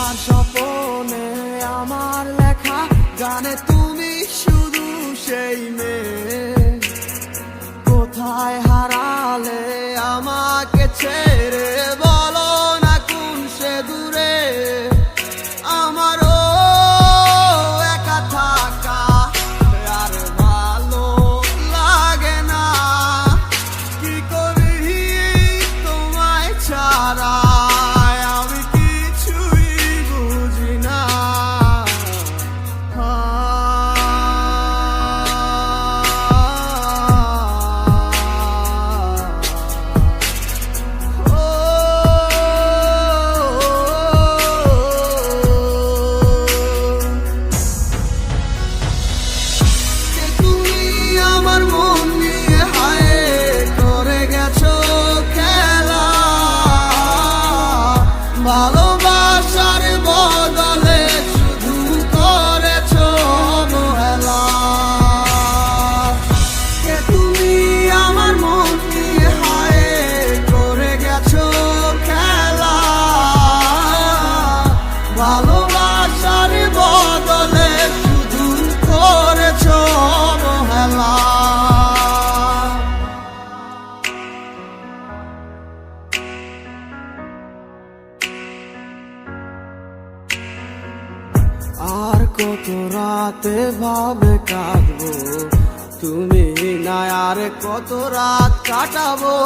আর স্বপনে আমার লেখা গানে তুমি শুধু সেই মেয়ে। কোথায় হারালে আমাকে ছেড়ে, বলো না কোন সে দূরে। আমারও একা থাকা আর ভালো লাগে না, কি করি তোমায় ছাড়া আমি কিছুই বুঝি না। ভালোবাসার বদলে শুধু করেছো অবহেলা। কে তুমি আমার মন নিয়ে হায় করে গেছো খেলা। ভালোবাসার বদলে শুধু করেছো অবহেলা। আর কত রাতে ভাবে কাটবো তুমি না, আর কত রাত কাটাবো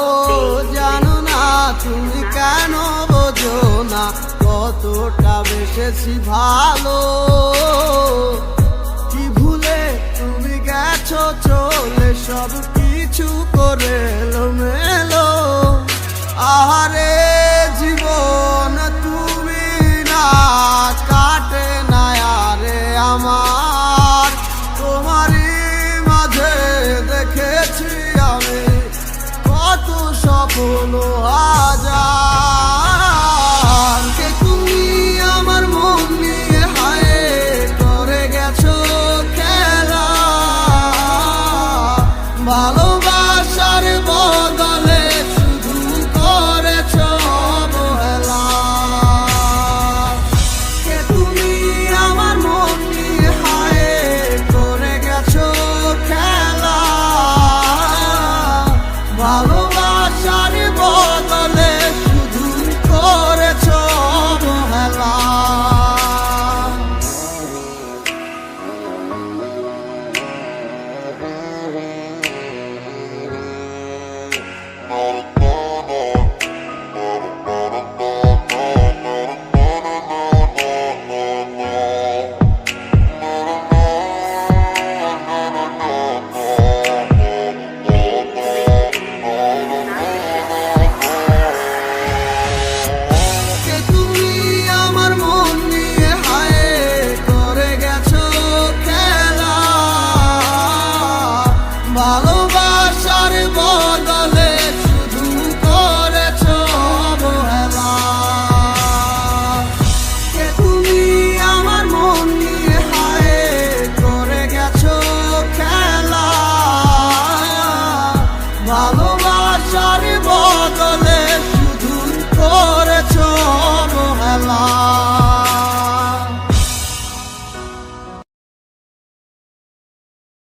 জানো না তুমি কেন বোঝো না কতটা বেসেছি ভালো। কি ভুলে তুমি গেছো চলে, সব কিছু করে এলোমেলো। আহারে